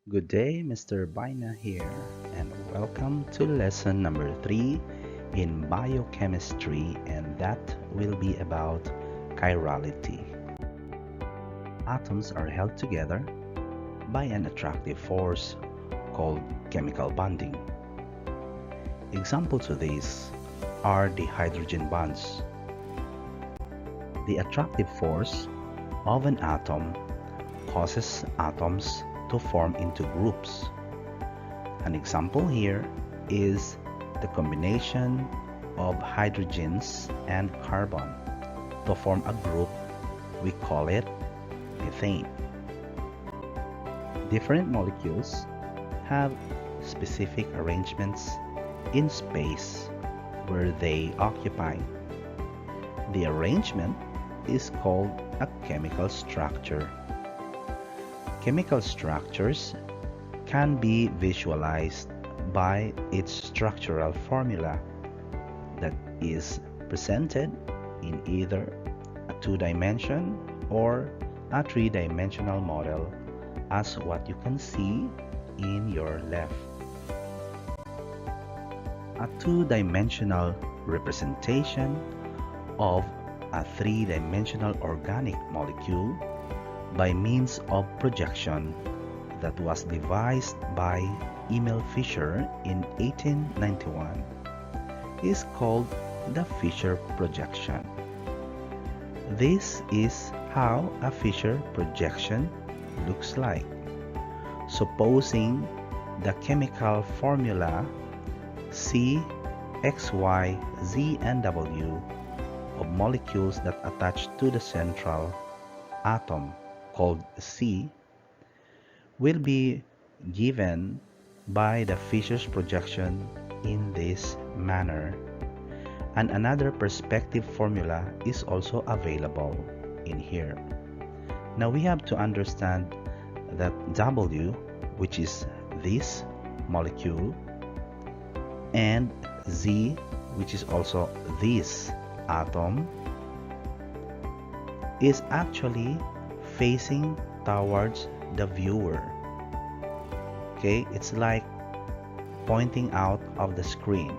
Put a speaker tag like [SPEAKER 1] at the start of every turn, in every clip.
[SPEAKER 1] Good day, Mr. Bina here, and welcome to lesson number 3 in biochemistry, and that will be about chirality. Atoms are held together by an attractive force called chemical bonding. Examples of these are the hydrogen bonds. The attractive force of an atom causes atoms to form into groups. An example here is the combination of hydrogens and carbon to form a group. We call it methane. Different molecules have specific arrangements in space where they occupy. The arrangement is called a chemical structure. Chemical structures can be visualized by its structural formula that is presented in either a two-dimension or a three-dimensional model, as what you can see in your left. A two-dimensional representation of a three-dimensional organic molecule by means of projection that was devised by Emil Fischer in 1891 is called the Fischer projection. This is how a Fischer projection looks like. Supposing the chemical formula C, X, Y, Z, and W of molecules that attach to the central atom called C will be given by the Fischer's projection in this manner. And another perspective formula is also available in here. Now we have to understand that W, which is this molecule, and Z, which is also this atom, is actually facing towards the viewer. Okay, it's like pointing out of the screen,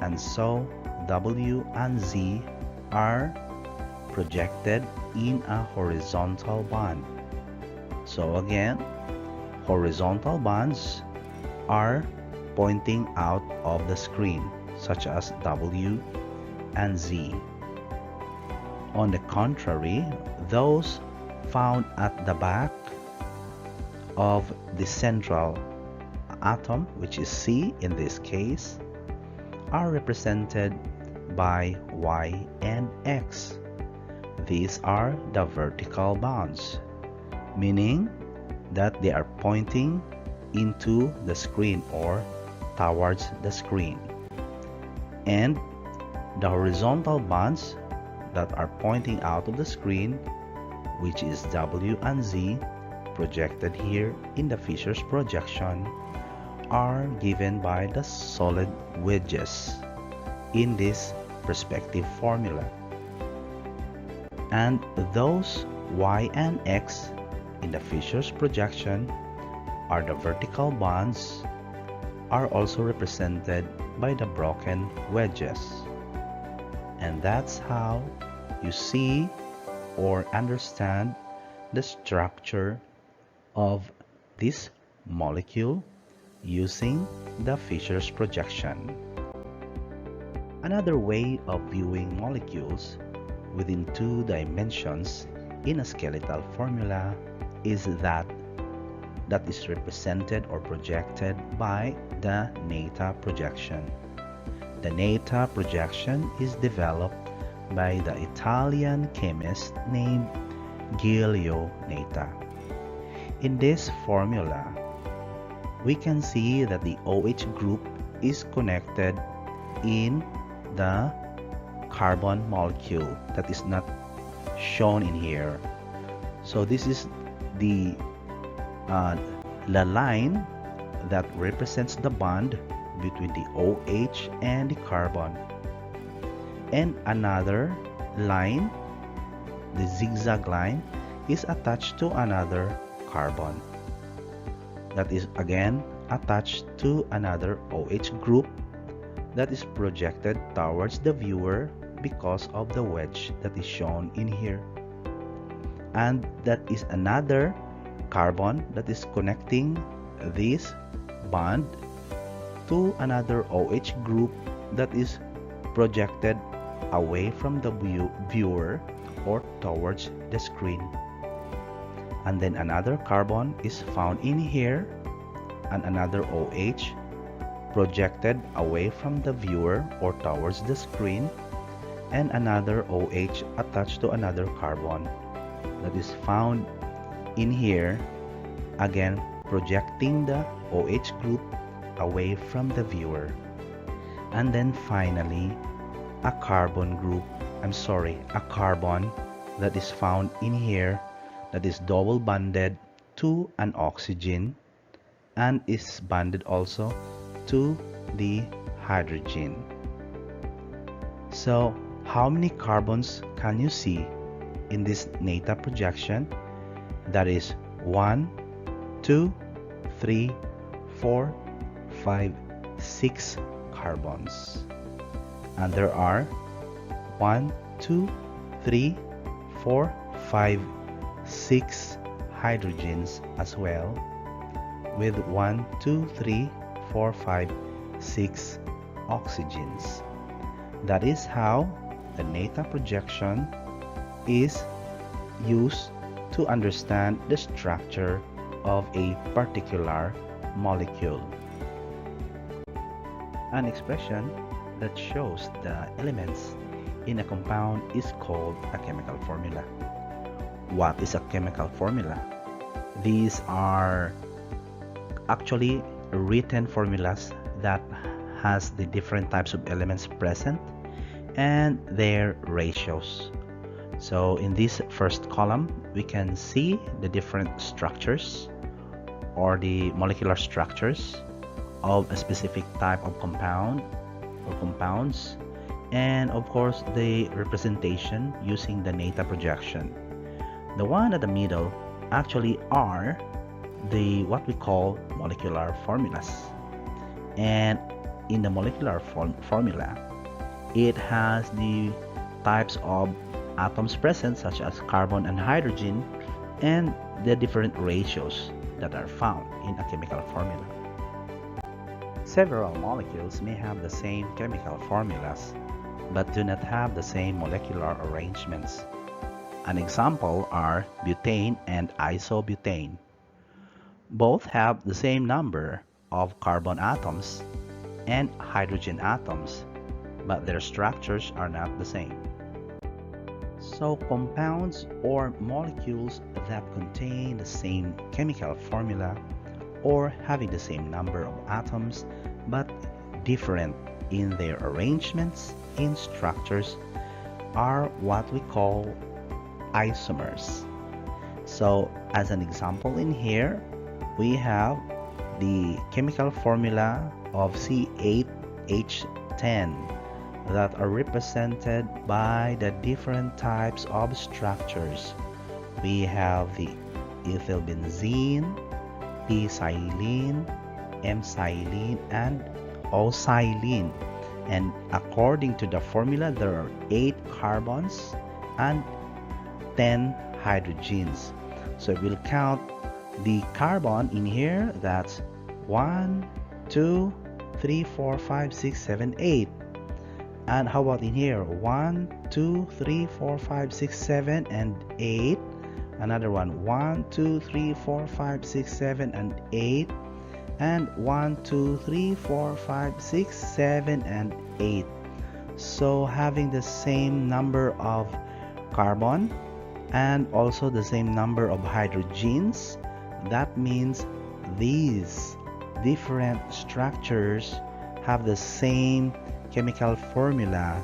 [SPEAKER 1] and so W and Z are projected in a horizontal bond. So again, horizontal bonds are pointing out of the screen, such as W and Z. On the contrary, those found at the back of the central atom, which is C in this case, are represented by Y and X. These are the vertical bonds, meaning that they are pointing into the screen or towards the screen. And the horizontal bonds that are pointing out of the screen, which is W and Z, projected here in the Fischer's projection, are given by the solid wedges in this perspective formula. And those Y and X in the Fischer's projection are the vertical bonds, are also represented by the broken wedges. And that's how you see or understand the structure of this molecule using the Fischer's projection. Another way of viewing molecules within two dimensions in a skeletal formula is that is represented or projected by the Nata projection. The Nata projection is developed by the Italian chemist named Giulio Nata. In this formula, we can see that the OH group is connected in the carbon molecule that is not shown in here. So this is the line that represents the bond between the OH and the carbon. And another line, the zigzag line, is attached to another carbon. that is again attached to another OH group that is projected towards the viewer because of the wedge that is shown in here. And that is another carbon that is connecting this bond to another OH group that is projected away from the viewer or towards the screen. And then another carbon is found in here, and another OH projected away from the viewer or towards the screen, and another OH attached to another carbon that is found in here, again projecting the OH group away from the viewer. And then finally a carbon that is found in here that is double bonded to an oxygen and is bonded also to the hydrogen. So how many carbons can you see in this Nata projection? That is 1, 2, 3, 4, 5, 6 carbons. And there are 1, 2, 3, 4, 5, 6 hydrogens as well, with 1, 2, 3, 4, 5, 6 oxygens. That is how the Nata projection is used to understand the structure of a particular molecule. An expression that shows the elements in a compound is called a chemical formula. What is a chemical formula? These are actually written formulas that has the different types of elements present and their ratios. So in this first column, we can see the different structures or the molecular structures of a specific type of compound or compounds, and of course the representation using the Nata projection. The one at the middle actually are the what we call molecular formulas, and in the molecular formula it has the types of atoms present such as carbon and hydrogen and the different ratios that are found in a chemical formula. Several molecules may have the same chemical formulas but do not have the same molecular arrangements. An example are butane and isobutane. Both have the same number of carbon atoms and hydrogen atoms, but their structures are not the same. So compounds or molecules that contain the same chemical formula or having the same number of atoms but different in their arrangements in structures are what we call isomers. So as an example in here, we have the chemical formula of C8H10 that are represented by the different types of structures. We have the ethylbenzene, P-xylene, M-xylene, and O-xylene. And according to the formula, there are 8 carbons and 10 hydrogens. So we'll count the carbon in here. That's 1, 2, 3, 4, 5, 6, 7, 8. And how about in here? 1, 2, 3, 4, 5, 6, 7, and 8. Another one. 1, 2, 3, 4, 5, 6, 7, and 8. And 1, 2, 3, 4, 5, 6, 7, and 8. So having the same number of carbon and also the same number of hydrogens, that means these different structures have the same chemical formula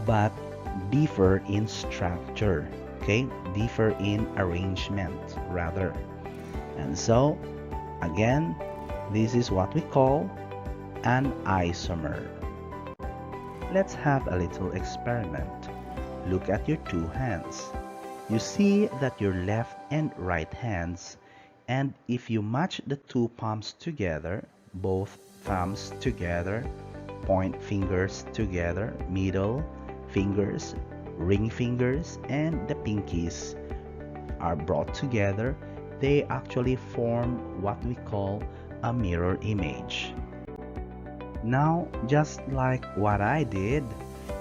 [SPEAKER 1] but differ in structure, okay, differ in arrangement rather. And so again, this is what we call an isomer. Let's have a little experiment. Look at your two hands. You see that your left and right hands And if you match the two palms together, both thumbs together, point fingers together, middle fingers, ring fingers, and the pinkies are brought together, they actually form what we call a mirror image. Now, just like what I did,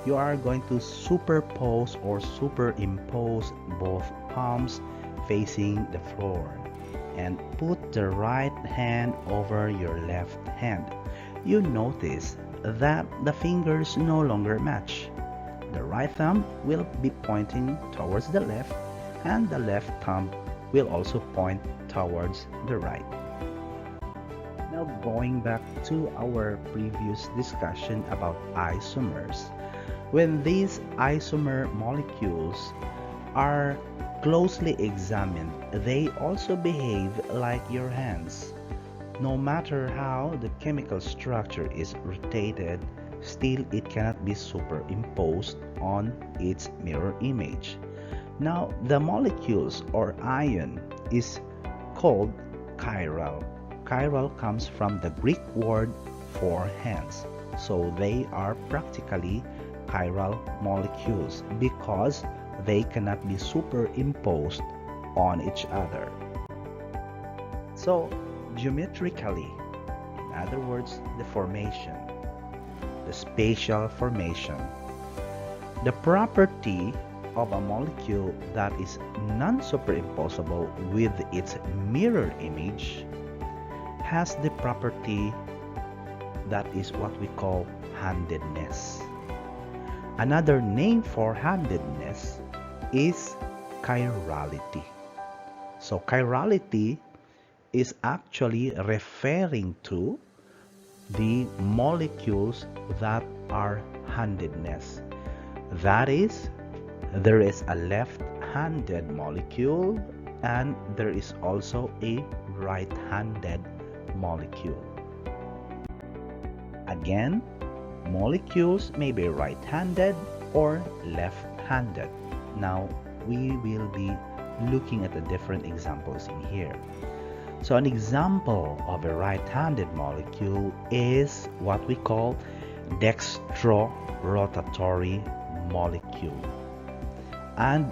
[SPEAKER 1] you are going to superpose or superimpose both palms facing the floor and put the right hand over your left hand. You notice that the fingers no longer match. The right thumb will be pointing towards the left, and the left thumb will also point towards the right. Now going back to our previous discussion about isomers. When these isomer molecules are closely examined, they also behave like your hands. No matter how the chemical structure is rotated, still it cannot be superimposed on its mirror image. Now, the molecules or ion is called chiral. Chiral comes from the Greek word for hands, so they are practically chiral molecules because they cannot be superimposed on each other. So, geometrically, in other words, the formation, the spatial formation, the property of a molecule that is non-superimposable with its mirror image has the property that is what we call handedness. Another name for handedness is chirality. So chirality is actually referring to the molecules that are handedness. That is, there is a left-handed molecule and there is also a right-handed molecule. Again, molecules may be right-handed or left-handed. Now, we will be looking at the different examples in here. So an example of a right-handed molecule is what we call Dextro rotatory molecule. And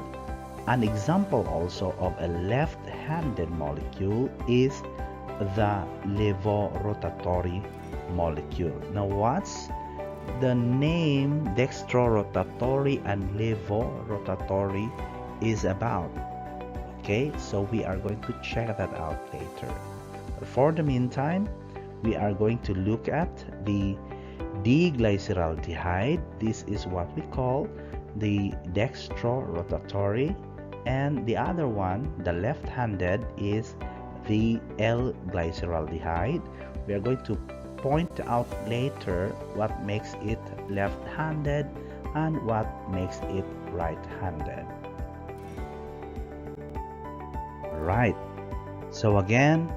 [SPEAKER 1] an example also of a left-handed molecule is the levo rotatory molecule. Now what's the name Dextro rotatory and levo rotatory is about? Okay, so we are going to check that out later. For the meantime, we are going to look at the D-glyceraldehyde. This is what we call the dextro rotatory, and the other one, the left-handed, is the L-glyceraldehyde. We are going to point out later what makes it left-handed and what makes it right-handed. Right. So again,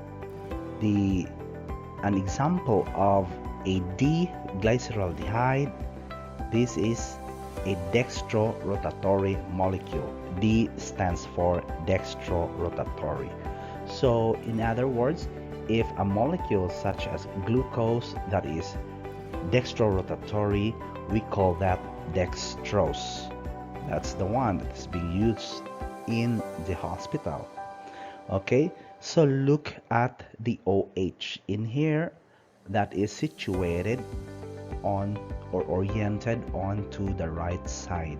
[SPEAKER 1] an example of a D-glyceraldehyde, this is a dextrorotatory molecule. D stands for dextrorotatory. So in other words, if a molecule such as glucose that is dextrorotatory, we call that dextrose. That's the one that is being used in the hospital. Okay, so look at the OH in here that is situated on or oriented onto the right side,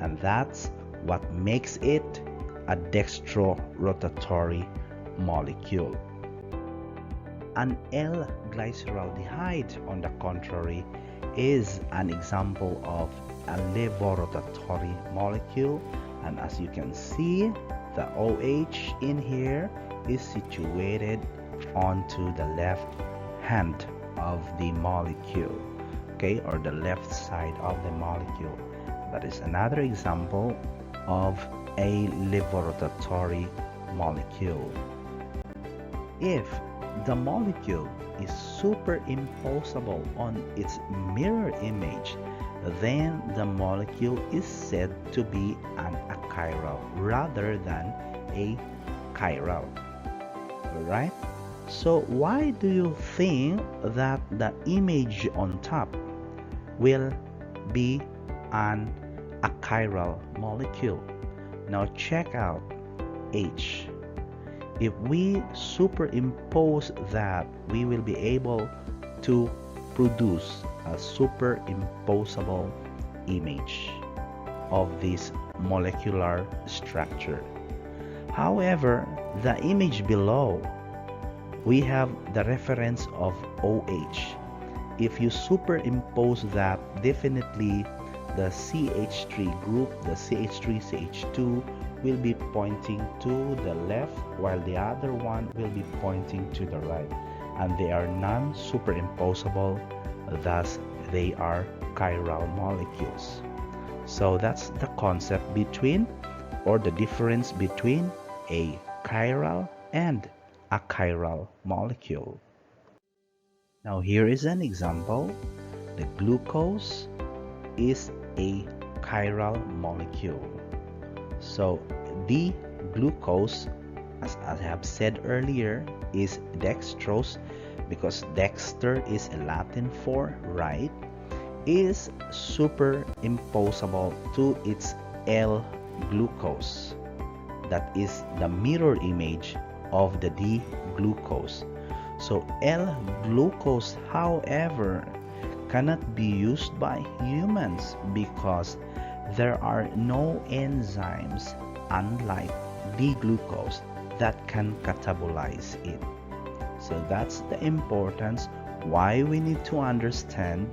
[SPEAKER 1] and that's what makes it a dextrorotatory molecule. An L-glyceraldehyde, on the contrary, is an example of a levorotatory molecule, and as you can see, the OH in here is situated onto the left hand of the molecule, okay, or the left side of the molecule. That is another example of a levorotatory molecule. If the molecule is superimposable on its mirror image, then the molecule is said to be an achiral rather than a chiral. right? So why do you think that the image on top will be a chiral molecule? Now check out H. If we superimpose that, we will be able to produce a superimposable image of this molecular structure. However, the image below, we have the reference of OH. If you superimpose that, definitely the CH3 group, the CH3, CH2 will be pointing to the left, while the other one will be pointing to the right. And they are non-superimposable, thus they are chiral molecules. So that's the concept between, or the difference between, a chiral and a chiral molecule. Now here is an example. The glucose is a chiral molecule. So the glucose, as I have said earlier, is dextrose, because dexter is a Latin for right, is superimposable to its L-glucose. That is the mirror image of the D-glucose. So L-glucose, however, cannot be used by humans because there are no enzymes, unlike D-glucose, that can catabolize it. So that's the importance why we need to understand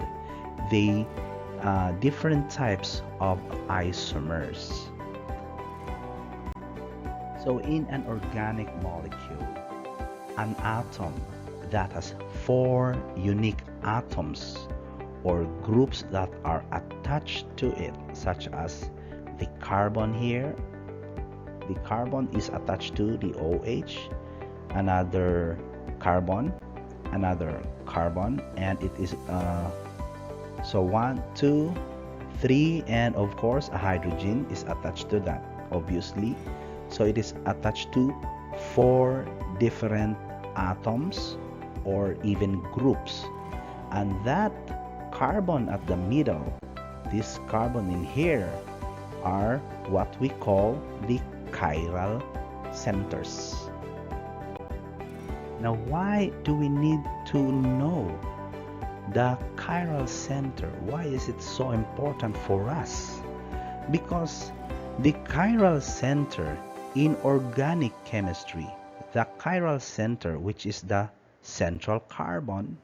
[SPEAKER 1] the different types of isomers. So in an organic molecule, an atom that has 4 unique atoms or groups that are attached to it, such as the carbon here. The carbon is attached to the OH, another carbon, and it is so 1, 2, 3, and of course a hydrogen is attached to that, obviously. So it is attached to 4 different atoms or even groups, and that carbon at the middle, this carbon in here, are what we call the chiral centers. Now, why do we need to know the chiral center? Why is it so important for us? Because the chiral center in organic chemistry, the chiral center, which is the central carbon,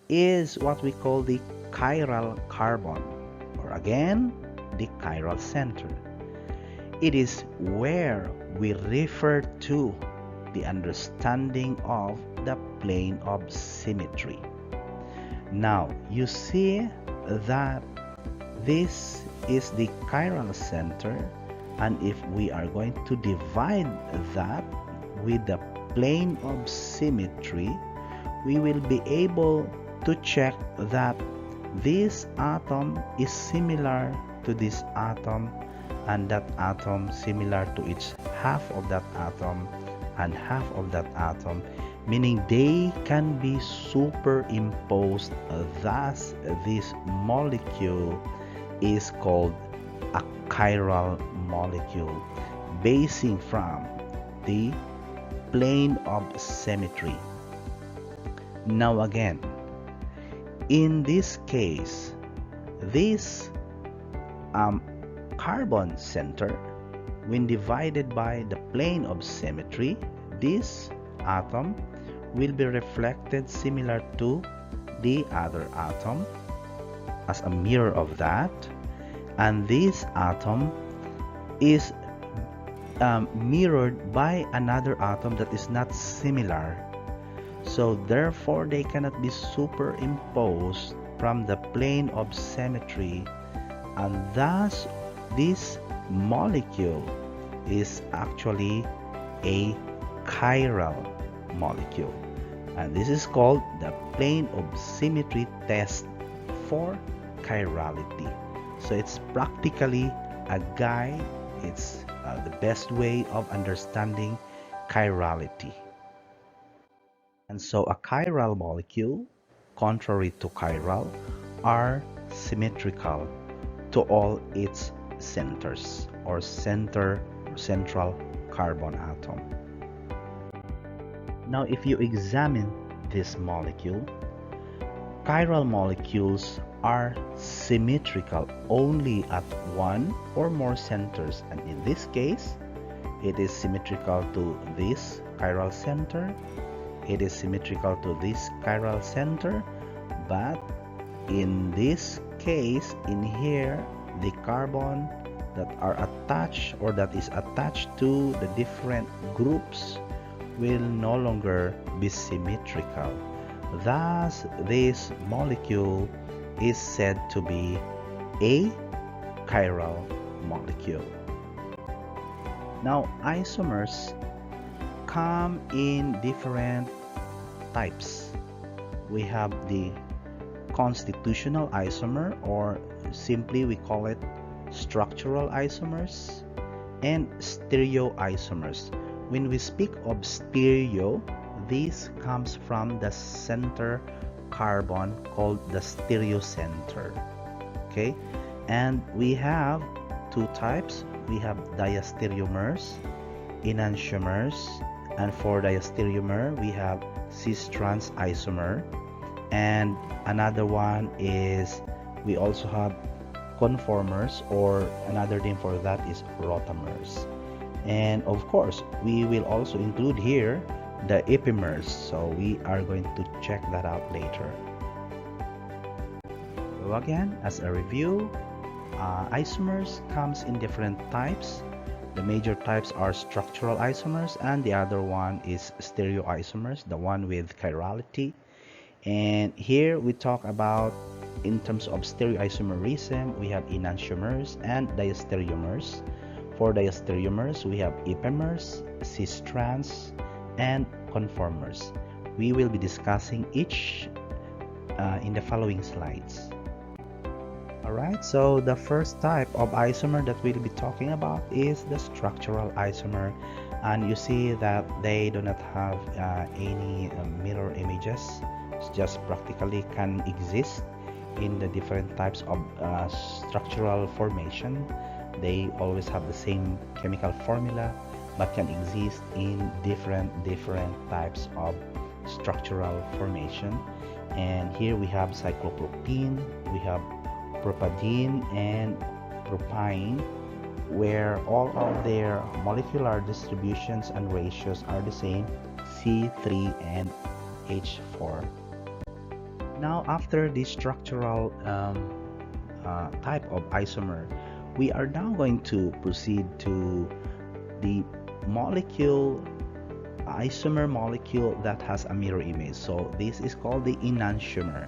[SPEAKER 1] is what we call the chiral carbon, or again, the chiral center. It is where we refer to the understanding of the plane of symmetry. Now, you see that this is the chiral center, and if we are going to divide that with the plane of symmetry, we will be able to check that this atom is similar to this atom, and that atom similar to each half of that atom and half of that atom, meaning they can be superimposed. Thus, this molecule is called a chiral molecule, basing from the plane of symmetry. Now again, in this case, this carbon center, when divided by the plane of symmetry, this atom will be reflected similar to the other atom as a mirror of that, and this atom is mirrored by another atom that is not similar. So therefore they cannot be superimposed from the plane of symmetry, and thus this molecule is actually a chiral molecule, and this is called the plane of symmetry test for chirality. So it's practically a guide, it's the best way of understanding chirality. And so a chiral molecule, contrary to chiral, are symmetrical to all its centers or central carbon atom. Now if you examine this molecule, chiral molecules are symmetrical only at one or more centers, and in this case it is symmetrical to this chiral center, it is symmetrical to this chiral center, but in this case, in here, the carbon that are attached or that is attached to the different groups will no longer be symmetrical. Thus, this molecule is said to be a chiral molecule. Now, isomers come in different types. We have the constitutional isomer, or simply we call it structural isomers, and stereoisomers. When we speak of stereo, this comes from the center carbon called the stereocenter. Okay, and we have two types. We have diastereomers, enantiomers, and for diastereomer we have cis-trans isomer, and another one is we also have conformers, or another name for that is rotamers. And of course we will also include here the epimers, so we are going to check that out later. So again, as a review, isomers comes in different types. The major types are structural isomers, and the other one is stereoisomers, the one with chirality. And here we talk about, in terms of stereoisomerism, we have enantiomers and diastereomers. For diastereomers, we have epimers, cis-trans, and conformers. We will be discussing each in the following slides. Alright, so the first type of isomer that we'll be talking about is the structural isomer, and you see that they do not have any mirror images. It's just practically can exist in the different types of structural formation. They always have the same chemical formula, but can exist in different types of structural formation. And here we have cyclopropene, we have propadiene and propyne, where all of their molecular distributions and ratios are the same, C3 and H4. Now, after the structural type of isomer, we are now going to proceed to the isomer molecule that has a mirror image. So this is called the enantiomer.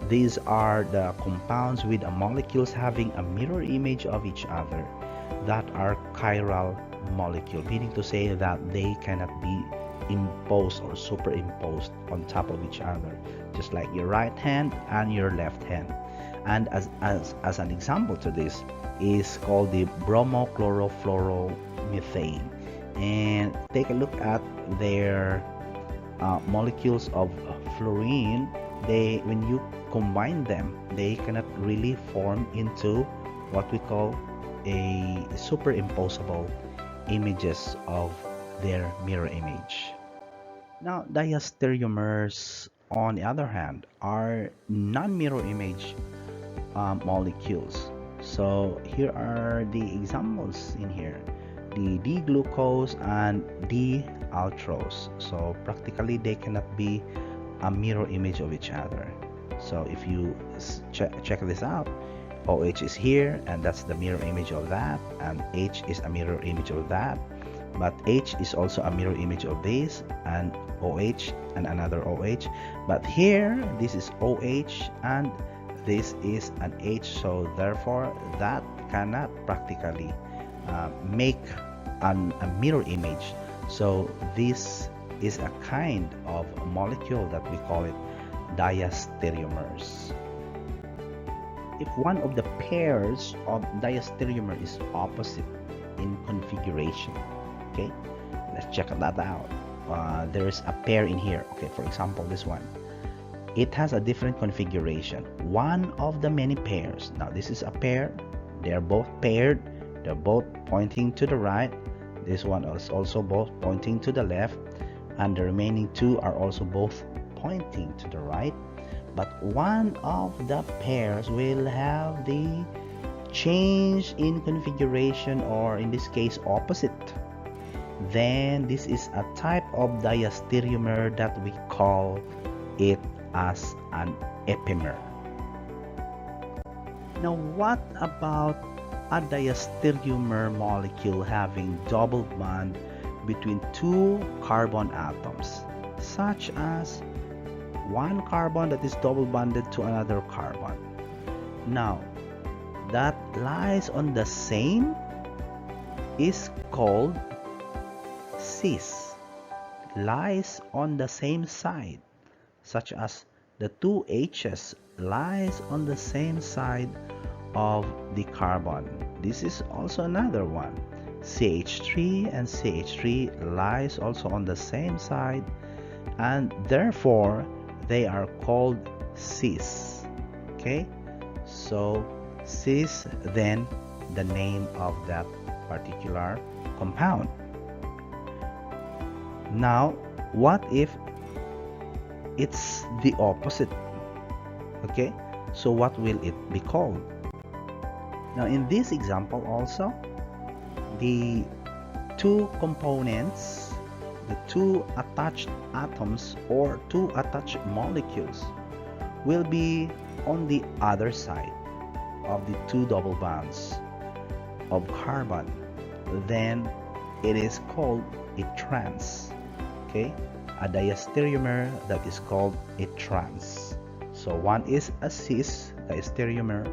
[SPEAKER 1] These are the compounds with molecules having a mirror image of each other that are chiral molecule, meaning to say that they cannot be imposed or superimposed on top of each other, just like your right hand and your left hand. And as an example to this is called the bromochlorofluoromethane. And take a look at their molecules of fluorine. When you combine them, they cannot really form into what we call a superimposable images of their mirror image. Now, diastereomers, on the other hand, are non-mirror image molecules. So here are the examples in here: the D-glucose and D-altrose. So practically they cannot be a mirror image of each other. So if you check this out, OH is here, and that's the mirror image of that, and H is a mirror image of that, but H is also a mirror image of this, and OH and another OH. But here this is OH and this is an H, so therefore that cannot practically make a mirror image. So this is a kind of molecule that we call it diastereomers. If one of the pairs of diastereomer is opposite in configuration, okay, let's check that out. there's a pair in here. Okay, for example, this one. It has a different configuration. One of the many pairs. Now this is a pair. They're both paired. They're both pointing to the right. This one is also both pointing to the left. And the remaining two are also both pointing to the right. But one of the pairs will have the change in configuration, or in this case opposite. Then this is a type of diastereomer that we call it as an epimer. Now what about a diastereomer molecule having double bond between two carbon atoms, such as one carbon that is double bonded to another carbon? Now that lies on the same is called cis. Lies on the same side, such as the two H's lies on the same side of the carbon. This is also another one. CH3 and CH3 lies also on the same side, and therefore they are called cis. Okay, so cis, then the name of that particular compound. Now what if it's the opposite? Okay, so what will it be called? Now in this example also, the two components, the two attached atoms or two attached molecules will be on the other side of the two double bonds of carbon. Then it is called a trans. Okay, a diastereomer that is called a trans. So one is a cis diastereomer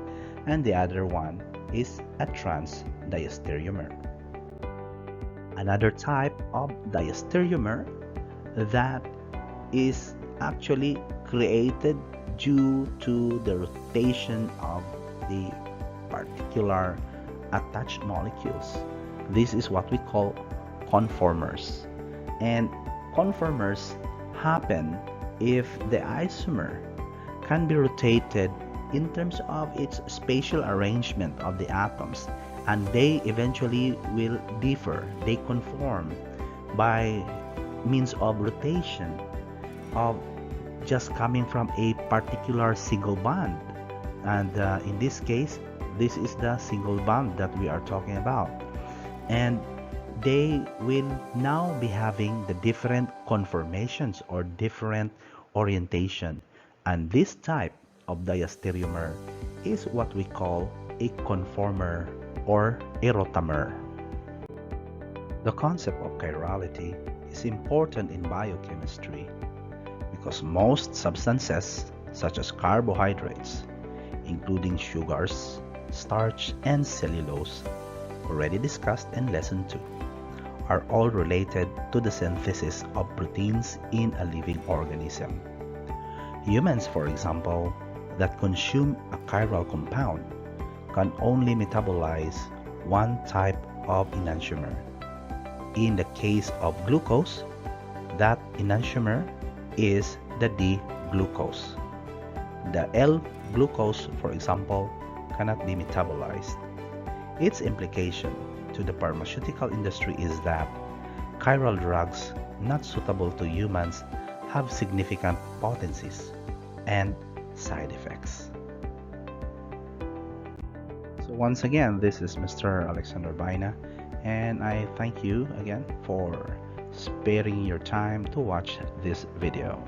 [SPEAKER 1] and the other one is a trans diastereomer. Another type of diastereomer that is actually created due to the rotation of the particular attached molecules. This is what we call conformers. And conformers happen if the isomer can be rotated in terms of its spatial arrangement of the atoms, and they eventually will differ. They conform by means of rotation of just coming from a particular single bond, and in this case this is the single bond that we are talking about, and they will now be having the different conformations or different orientation, and this type of diastereomer is what we call a conformer or a rotamer. The concept of chirality is important in biochemistry because most substances, such as carbohydrates, including sugars, starch, and cellulose, already discussed in lesson 2, are all related to the synthesis of proteins in a living organism. Humans, for example, that consume a chiral compound can only metabolize one type of enantiomer. In the case of glucose, that enantiomer is the D-glucose. The L-glucose, for example, cannot be metabolized. Its implication to the pharmaceutical industry is that chiral drugs not suitable to humans have significant potencies and side effects. So once again, this is Mr. Alexander Baina, and I thank you again for sparing your time to watch this video.